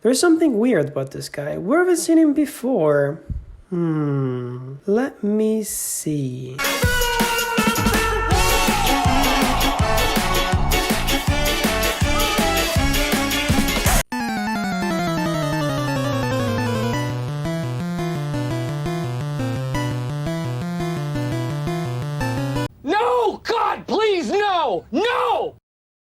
There's something weird about this guy. Where have I seen him before? Let me see. No! God, please, no! No!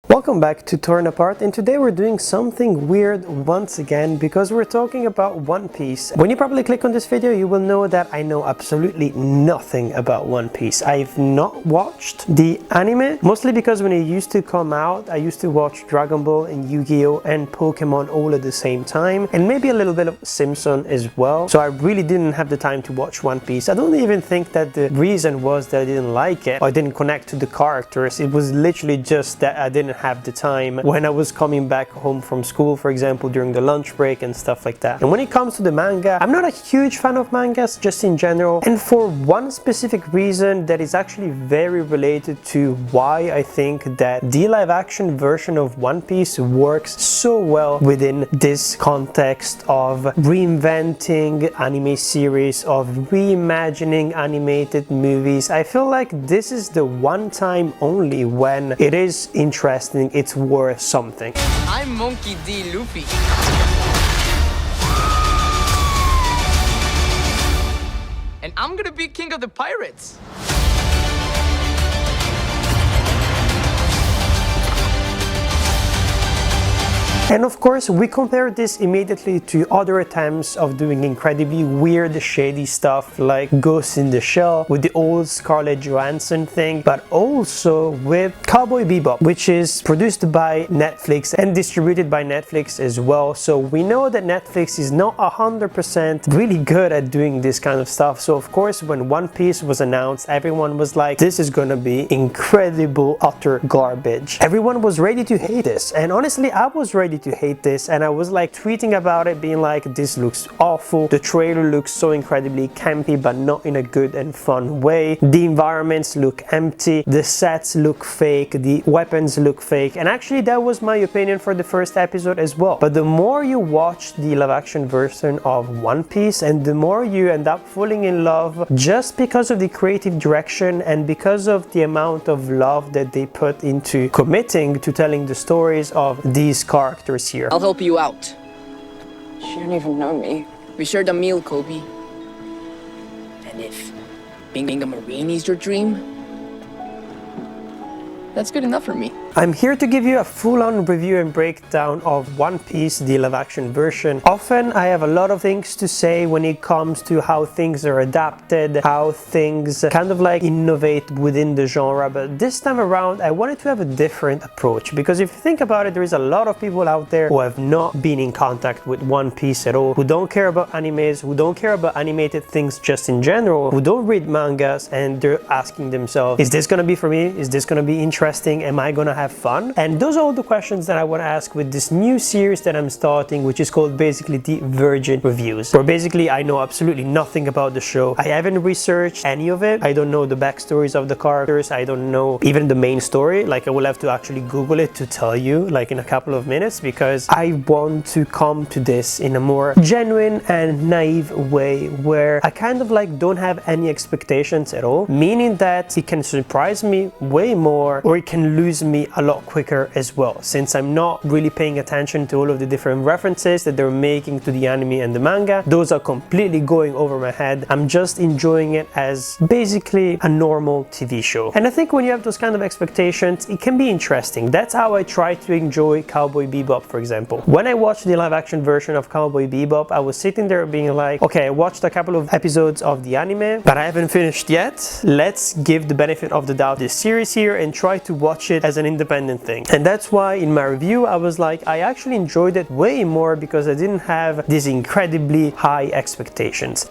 Welcome back to Torn Apart, and today we're doing something weird once again because we're talking about One Piece. When you probably click on this video, you will know that I know absolutely nothing about One Piece. I've not watched the anime, mostly because when it used to come out, I used to watch Dragon Ball and Yu-Gi-Oh! And Pokemon all at the same time, and maybe a little bit of Simpson as well. So I really didn't have the time to watch One Piece. I don't even think that the reason was that I didn't like it or I didn't connect to the characters. It was literally just that I didn't have the time when I was coming back home from school, for example, during the lunch break and stuff like that. And when it comes to the manga, I'm not a huge fan of mangas just in general, and for one specific reason that is actually very related to why I think that the live action version of One Piece works so well within this context of reinventing anime series, of reimagining animated movies. I feel like this is the one time only when it is interesting, it's worth something. I'm Monkey D. Luffy. And I'm gonna be king of the pirates. And of course, we compare this immediately to other attempts of doing incredibly weird, shady stuff like Ghost in the Shell with the old Scarlett Johansson thing, but also with Cowboy Bebop, which is produced by Netflix and distributed by Netflix as well. So we know that Netflix is not 100% really good at doing this kind of stuff. So of course, when One Piece was announced, everyone was like, this is gonna be incredible, utter garbage. Everyone was ready to hate this, and honestly, I was ready to hate this, and I was like tweeting about it, being like, this looks awful, the trailer looks so incredibly campy but not in a good and fun way, the environments look empty, the sets look fake, the weapons look fake, and actually that was my opinion for the first episode as well. But the more you watch the live action version of One Piece, and the more you end up falling in love just because of the creative direction and because of the amount of love that they put into committing to telling the stories of these characters here. I'll help you out. She don't even know me. We shared a meal, Kobe. And if being a Marine is your dream, that's good enough for me. I'm here to give you a full-on review and breakdown of One Piece, the live-action version. Often I have a lot of things to say when it comes to how things are adapted, how things kind of like innovate within the genre, but this time around I wanted to have a different approach, because if you think about it, there is a lot of people out there who have not been in contact with One Piece at all, who don't care about animes, who don't care about animated things just in general, who don't read mangas, and they're asking themselves, is this gonna be for me? Is this gonna be interesting? Am I gonna have fun? And those are all the questions that I want to ask with this new series that I'm starting, which is called basically the Virgin Reviews, where basically I know absolutely nothing about the show. I haven't researched any of it. I don't know the backstories of the characters. I don't know even the main story. Like, I will have to actually Google it to tell you, like, in a couple of minutes, because I want to come to this in a more genuine and naive way where I kind of like don't have any expectations at all, meaning that it can surprise me way more, or it can lose me a lot quicker as well, since I'm not really paying attention to all of the different references that they're making to the anime and the manga. Those are completely going over my head. I'm just enjoying it as basically a normal TV show. And I think when you have those kind of expectations, it can be interesting. That's how I try to enjoy Cowboy Bebop, for example. When I watched the live action version of Cowboy Bebop, I was sitting there being like, okay, I watched a couple of episodes of the anime, but I haven't finished yet. Let's give the benefit of the doubt this series here and try to watch it as an independent thing. And that's why in my review I was like, I actually enjoyed it way more because I didn't have these incredibly high expectations.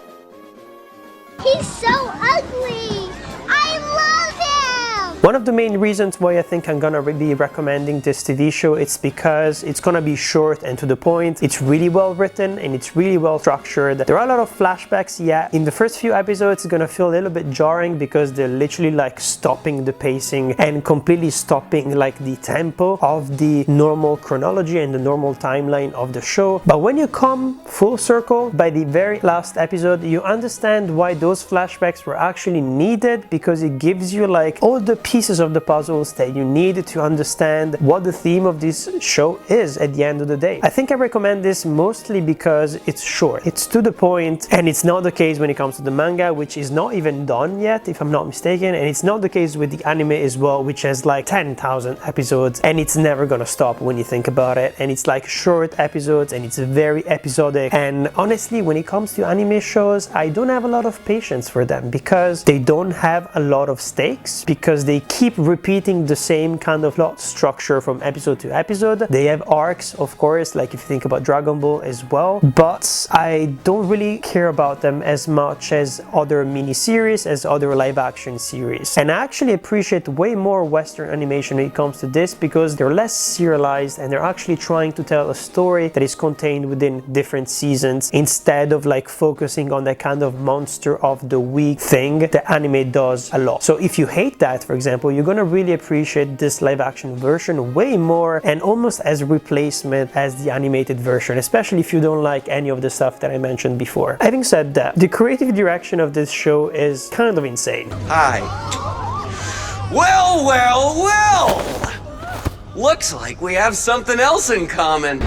He's so ugly! I love him! One of the main reasons why I think I'm gonna be recommending this TV show, it's because it's gonna be short and to the point. It's really well written and it's really well structured. There are a lot of flashbacks, yeah. In the first few episodes, it's gonna feel a little bit jarring because they're literally like stopping the pacing and completely stopping like the tempo of the normal chronology and the normal timeline of the show. But when you come full circle by the very last episode, you understand why those flashbacks were actually needed, because it gives you like all the pieces of the puzzles that you need to understand what the theme of this show is at the end of the day. I think I recommend this mostly because it's short, it's to the point, and it's not the case when it comes to the manga, which is not even done yet if I'm not mistaken, and it's not the case with the anime as well, which has like 10,000 episodes and it's never gonna stop when you think about it, and it's like short episodes and it's very episodic. And honestly, when it comes to anime shows, I don't have a lot of patience for them because they don't have a lot of stakes, because they keep repeating the same kind of plot structure from episode to episode. They have arcs, of course, like if you think about Dragon Ball as well, but I don't really care about them as much as other mini-series, as other live-action series. And I actually appreciate way more Western animation when it comes to this, because they're less serialized and they're actually trying to tell a story that is contained within different seasons, instead of like focusing on that kind of monster of the week thing that anime does a lot. So if you hate that, for example, you're gonna really appreciate this live action version way more, and almost as a replacement as the animated version, especially if you don't like any of the stuff that I mentioned before. Having said that, the creative direction of this show is kind of insane. Hi. Well, well, well! Looks like we have something else in common.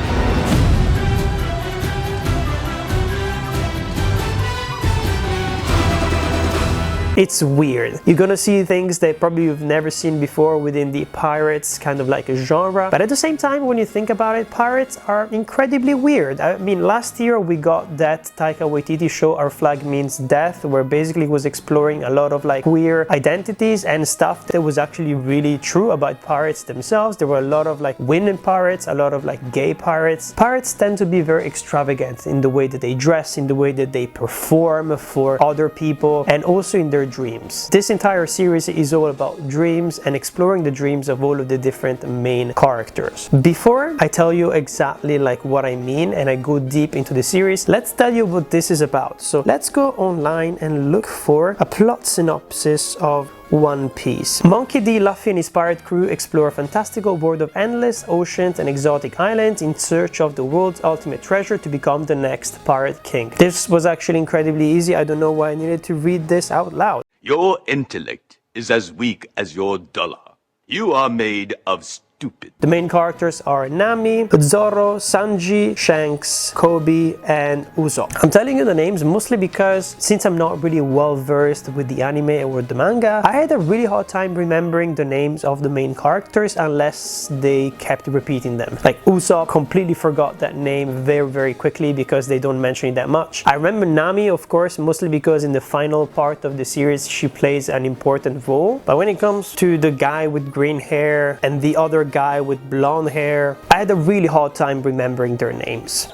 It's weird. You're gonna see things that probably you've never seen before within the pirates kind of like a genre, but at the same time, when you think about it, pirates are incredibly weird. I mean, last year we got that Taika Waititi show Our Flag Means Death, where basically was exploring a lot of like queer identities and stuff that was actually really true about pirates themselves. There were a lot of like women pirates, a lot of like gay pirates. Pirates tend to be very extravagant in the way that they dress, in the way that they perform for other people, and also in their dreams. This entire series is all about dreams and exploring the dreams of all of the different main characters. Before I tell you exactly like what I mean and I go deep into the series, let's tell you what this is about. So let's go online and look for a plot synopsis of One Piece. Monkey D. Luffy and his pirate crew explore a fantastical world of endless oceans and exotic islands in search of the world's ultimate treasure to become the next pirate king. This was actually incredibly easy. I don't know why I needed to read this out loud. Your intellect is as weak as your dollar. You are made of stupid. The main characters are Nami, Zoro, Sanji, Shanks, Kobe, and Usopp. I'm telling you the names mostly because since I'm not really well versed with the anime or the manga, I had a really hard time remembering the names of the main characters unless they kept repeating them. Like Usopp, completely forgot that name very quickly because they don't mention it that much. I remember Nami, of course, mostly because in the final part of the series she plays an important role. But when it comes to the guy with green hair and the other guy with blonde hair, I had a really hard time remembering their names.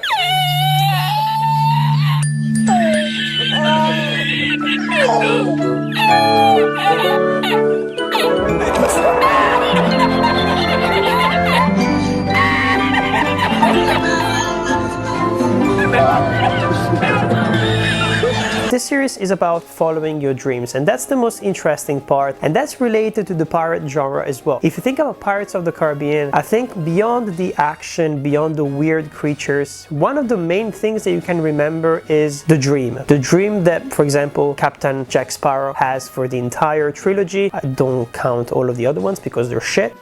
This series is about following your dreams, and that's the most interesting part, and that's related to the pirate genre as well. If you think about Pirates of the Caribbean, I think beyond the action, beyond the weird creatures, one of the main things that you can remember is the dream. The dream that, for example, Captain Jack Sparrow has for the entire trilogy. I don't count all of the other ones because they're shit.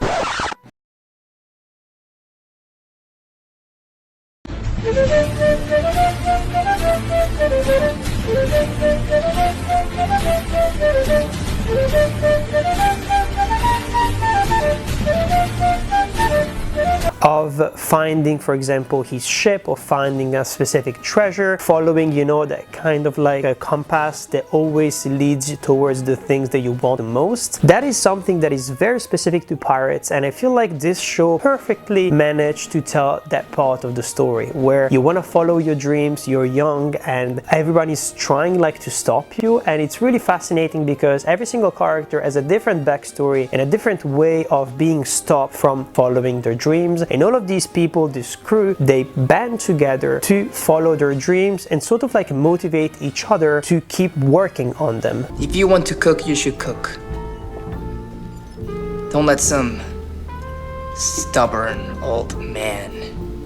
of finding, for example, his ship or finding a specific treasure, following, you know, that kind of like a compass that always leads you towards the things that you want the most. That is something that is very specific to pirates, and I feel like this show perfectly managed to tell that part of the story where you want to follow your dreams, you're young, and everyone is trying like to stop you. And it's really fascinating because every single character has a different backstory and a different way of being stopped from following their dreams. And all of these people, this crew, they band together to follow their dreams and sort of like motivate each other to keep working on them. If you want to cook, you should cook. Don't let some stubborn old man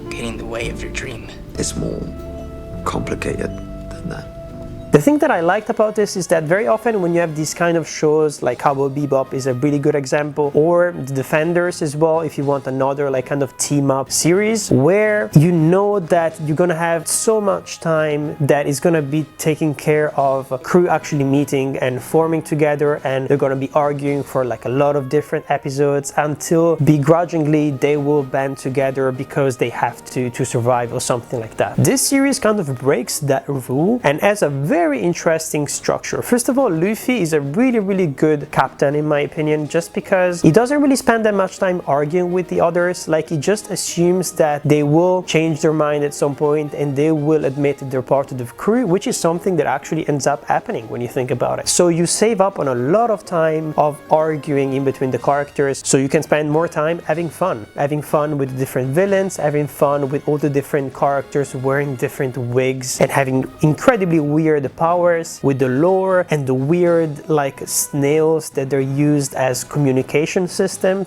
get in the way of your dream. It's more complicated than that. The thing that I liked about this is that very often when you have these kind of shows, like Cowboy Bebop is a really good example, or The Defenders as well, if you want another like kind of team up series, where you know that you're gonna have so much time that is gonna be taking care of a crew actually meeting and forming together, and they're gonna be arguing for like a lot of different episodes until begrudgingly they will band together because they have to survive or something like that. This series kind of breaks that rule and has a very interesting structure. First of all, Luffy is a really good captain in my opinion, just because he doesn't really spend that much time arguing with the others. Like, he just assumes that they will change their mind at some point and they will admit that they're part of the crew, which is something that actually ends up happening when you think about it. So you save up on a lot of time of arguing in between the characters, so you can spend more time having fun with the different villains, having fun with all the different characters wearing different wigs and having incredibly weird powers, with the lore and the weird like snails that they're used as communication systems.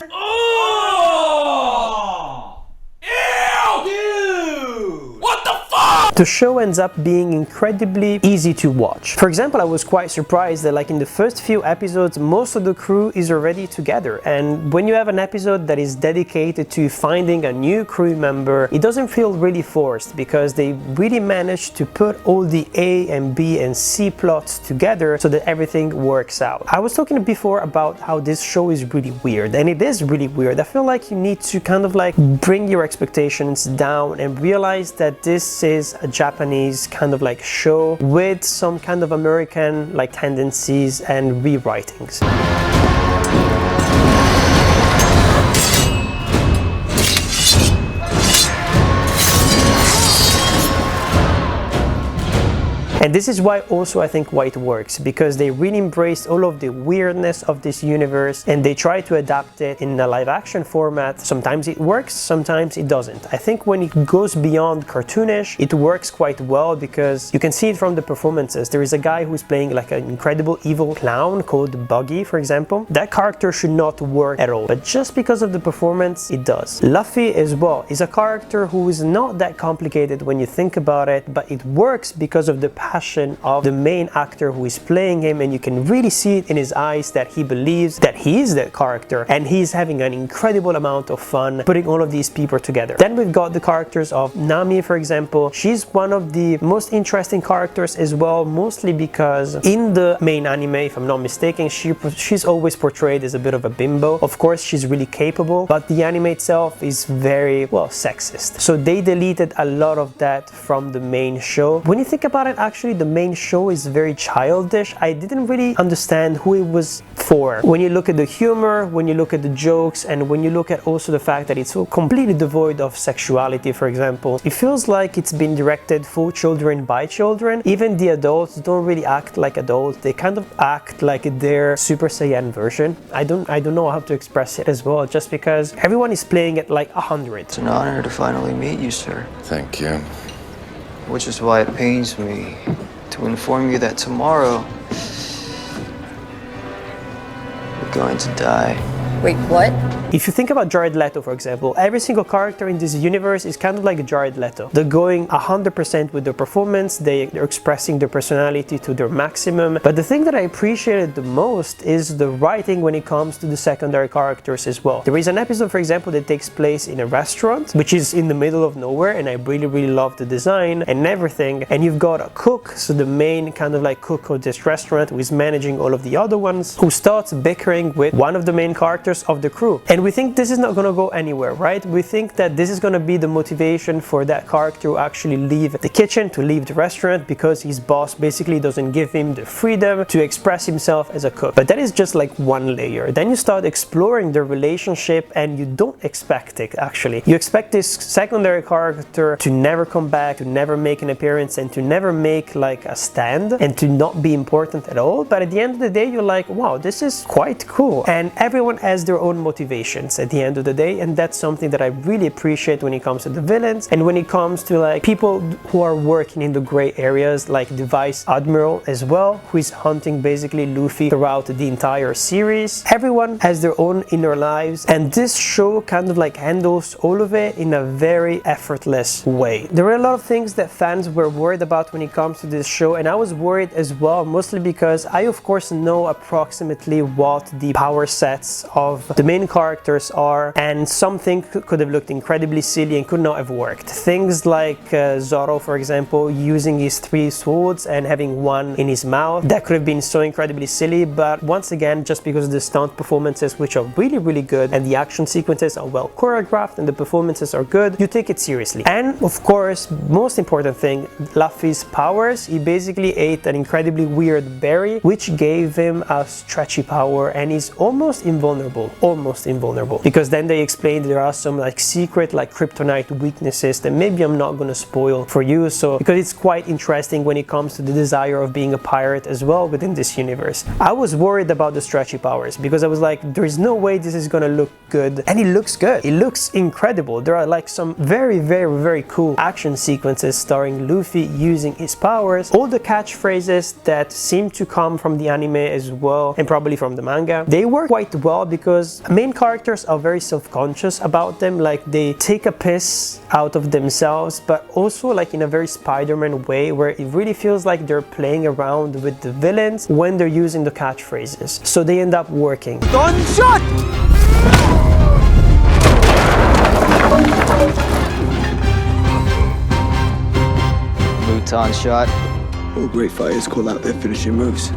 The show ends up being incredibly easy to watch. For example, I was quite surprised that like in the first few episodes, most of the crew is already together. And when you have an episode that is dedicated to finding a new crew member, it doesn't feel really forced because they really managed to put all the A and B and C plots together so that everything works out. I was talking before about how this show is really weird, and it is really weird. I feel like you need to kind of like bring your expectations down and realize that this is a Japanese kind of like show with some kind of American like tendencies and rewritings. And this is why also I think why it works, because they really embraced all of the weirdness of this universe and they try to adapt it in a live action format. Sometimes it works, sometimes it doesn't. I think when it goes beyond cartoonish, it works quite well because you can see it from the performances. There is a guy who's playing like an incredible evil clown called Buggy, for example. That character should not work at all, but just because of the performance, it does. Luffy as well is a character who is not that complicated when you think about it, but it works because of the passion of the main actor who is playing him, and you can really see it in his eyes that he believes that he is that character and he's having an incredible amount of fun putting all of these people together. Then we've got the characters of Nami, for example. She's one of the most interesting characters as well, mostly because in the main anime, if I'm not mistaken, she's always portrayed as a bit of a bimbo. Of course, she's really capable, but the anime itself is very, well, sexist. So they deleted a lot of that from the main show. When you think about it, actually the main show is very childish. I didn't really understand who it was for. When you look at the humor, when you look at the jokes, and when you look at also the fact that it's so completely devoid of sexuality, for example, it feels like it's been directed for children by children. Even the adults don't really act like adults. They kind of act like their Super Saiyan version. I don't know how to express it as well, just because everyone is playing it like 100. It's an honor to finally meet you, sir. Thank you. Which is why it pains me to inform you that tomorrow you're going to die. Wait, what? If you think about Jared Leto, for example, every single character in this universe is kind of like Jared Leto. They're going 100% with their performance, they're expressing their personality to their maximum. But the thing that I appreciated the most is the writing when it comes to the secondary characters as well. There is an episode, for example, that takes place in a restaurant, which is in the middle of nowhere, and I really love the design and everything. And you've got a cook, so the main kind of like cook of this restaurant who is managing all of the other ones, who starts bickering with one of the main characters of the crew. And we think this is not going to go anywhere, right? We think that this is going to be the motivation for that character to actually leave the kitchen, to leave the restaurant, because his boss basically doesn't give him the freedom to express himself as a cook. But that is just like one layer. Then you start exploring the relationship and you don't expect it, actually. You expect this secondary character to never come back, to never make an appearance, and to never make like a stand, and to not be important at all. But at the end of the day, you're like, wow, this is quite cool. And everyone has their own motivations at the end of the day, and that's something that I really appreciate when it comes to the villains, and when it comes to like people who are working in the gray areas, like the Vice Admiral as well, who is hunting basically Luffy throughout the entire series. Everyone has their own inner lives, and this show kind of like handles all of it in a very effortless way. There were a lot of things that fans were worried about when it comes to this show, and I was worried as well, mostly because I of course know approximately what the power sets of the main characters are, and something could have looked incredibly silly and could not have worked. Things like Zoro, for example, using his 3 swords and having one in his mouth, that could have been so incredibly silly. But once again, just because of the stunt performances, which are really good, and the action sequences are well choreographed and the performances are good, you take it seriously. And of course, most important thing, Luffy's powers, he basically ate an incredibly weird berry which gave him a stretchy power, and he's almost invulnerable, because then they explained there are some like secret like kryptonite weaknesses that maybe I'm not gonna spoil for you, so because it's quite interesting when it comes to the desire of being a pirate as well within this universe. I was worried about the stretchy powers because I was like, there is no way this is gonna look good, and it looks good, it looks incredible. There are like some very cool action sequences starring Luffy using his powers, all the catchphrases that seem to come from the anime as well, and probably from the manga. They work quite well because main characters are very self-conscious about them, like they take a piss out of themselves, but also like in a very Spider-Man way, where it really feels like they're playing around with the villains when they're using the catchphrases, so they end up working. Gunshot! Muton shot. All great fighters call out their finishing moves.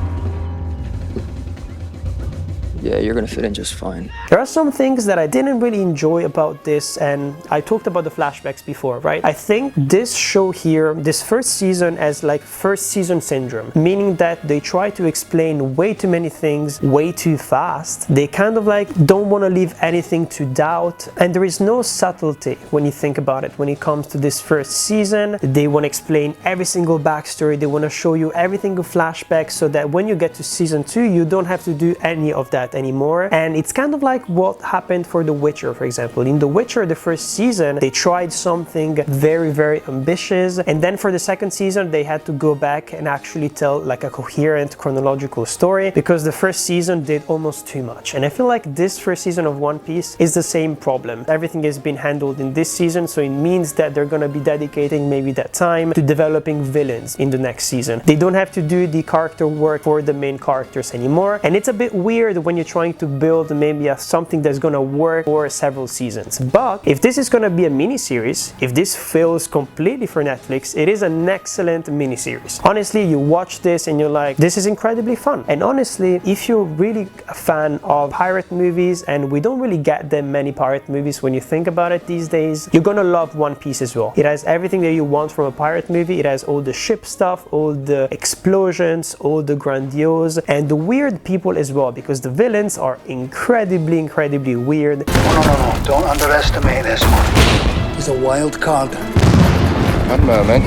Yeah, you're gonna fit in just fine. There are some things that I didn't really enjoy about this, and I talked about the flashbacks before, right? I think this show here, this first season, has like first season syndrome, meaning that they try to explain way too many things way too fast. They kind of like don't want to leave anything to doubt, and there is no subtlety when you think about it. When it comes to this first season, they want to explain every single backstory, they want to show you every single flashback, so that when you get to season 2, you don't have to do any of that anymore. And it's kind of like what happened for The Witcher, for example. In The Witcher, the first season, they tried something very ambitious, and then for the second season they had to go back and actually tell like a coherent chronological story, because the first season did almost too much. And I feel like this first season of One Piece is the same problem. Everything has been handled in this season, so it means that they're gonna be dedicating maybe that time to developing villains in the next season. They don't have to do the character work for the main characters anymore, and it's a bit weird when you're trying to build maybe something that's gonna work for several seasons. But if this is gonna be a mini-series, if this fails completely for Netflix, it is an excellent mini-series. Honestly, you watch this and you're like, this is incredibly fun. And honestly, if you're really a fan of pirate movies, and we don't really get that many pirate movies when you think about it these days, you're gonna love One Piece as well. It has everything that you want from a pirate movie. It has all the ship stuff, all the explosions, all the grandiose, and the weird people as well, because the villains are incredibly weird. No. Don't underestimate this one. He's a wild card. One moment.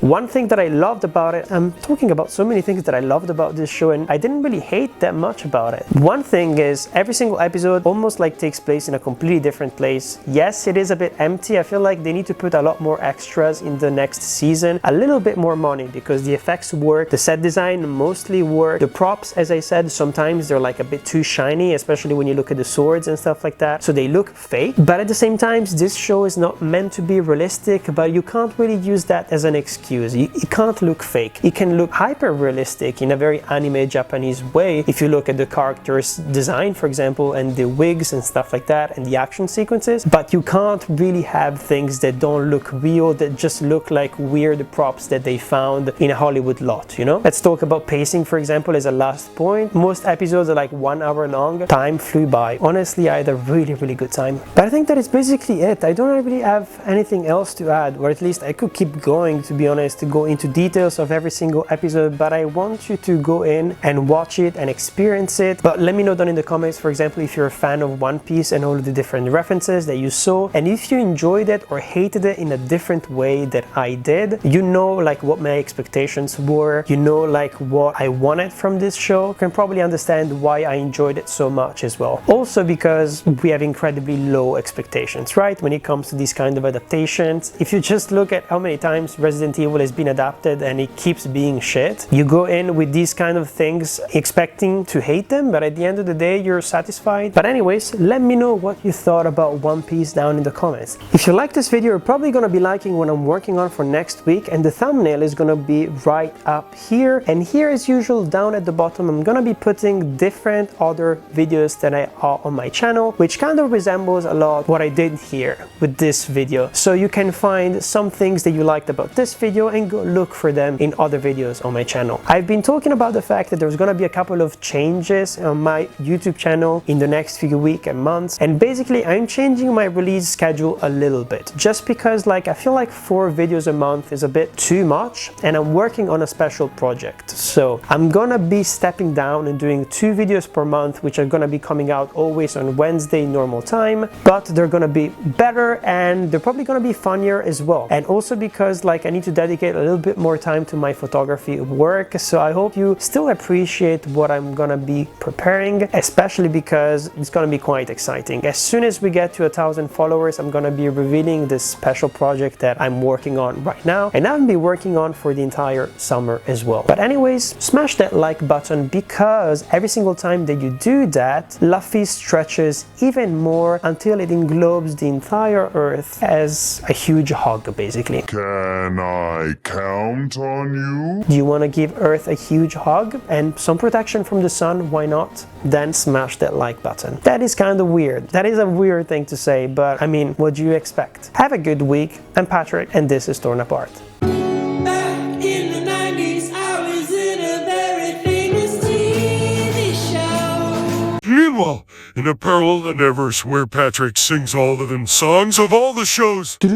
One thing that I loved about it, I'm talking about so many things that I loved about this show, and I didn't really hate that much about it. One thing is, every single episode almost like takes place in a completely different place. Yes, it is a bit empty. I feel like they need to put a lot more extras in the next season, a little bit more money, because the effects work, the set design mostly work, the props, as I said, sometimes they're like a bit too shiny, especially when you look at the swords and stuff like that, so they look fake. But at the same time, this show is not meant to be realistic, but you can't really use that as an excuse. because it can't look fake. It can look hyper realistic in a very anime Japanese way if you look at the characters' design, for example, and the wigs and stuff like that, and the action sequences, but you can't really have things that don't look real, that just look like weird props that they found in a Hollywood lot, you know? Let's talk about pacing, for example, as a last point. Most episodes are like 1 hour long. Time flew by. Honestly, I had a really good time. But I think that is basically it. I don't really have anything else to add, or at least I could keep going, to be honest, to go into details of every single episode, but I want you to go in and watch it and experience it. But let me know down in the comments, for example, if you're a fan of One Piece and all of the different references that you saw, and if you enjoyed it or hated it in a different way that I did. You know, like, what my expectations were, you know, like, what I wanted from this show. You can probably understand why I enjoyed it so much as well. Also because we have incredibly low expectations, right, when it comes to these kind of adaptations. If you just look at how many times Resident Evil has been adapted and it keeps being shit, you go in with these kind of things expecting to hate them, but at the end of the day you're satisfied. But anyways, let me know what you thought about One Piece down in the comments. If you like this video, you're probably gonna be liking what I'm working on for next week, and the thumbnail is gonna be right up here, and here as usual down at the bottom I'm gonna be putting different other videos that I are on my channel, which kind of resembles a lot what I did here with this video. So you can find some things that you liked about this video and go look for them in other videos on my channel. I've been talking about the fact that there's gonna be a couple of changes on my YouTube channel in the next few weeks and months, and basically I'm changing my release schedule a little bit, just because, like, I feel like 4 videos a month is a bit too much, and I'm working on a special project. So I'm gonna be stepping down and doing 2 videos per month, which are gonna be coming out always on Wednesday normal time, but they're gonna be better and they're probably gonna be funnier as well. And also because, like, I need to dedicate a little bit more time to my photography work, so I hope you still appreciate what I'm gonna be preparing, especially because it's gonna be quite exciting. As soon as we get to 1,000 followers, I'm gonna be revealing this special project that I'm working on right now, and I'll be working on for the entire summer as well. But anyways, smash that like button, because every single time that you do that, Luffy stretches even more until it englobes the entire earth as a huge hug, basically. Can I count on you? Do you want to give Earth a huge hug and some protection from the sun? Why not? Then smash that like button. That is kind of weird. That is a weird thing to say, but I mean, what do you expect? Have a good week. I'm Patrick, and this is Torn Apart. Back in the 90s, I was in a very famous TV show. Meanwhile, in a parallel universe where Patrick sings all of them songs of all the shows. Da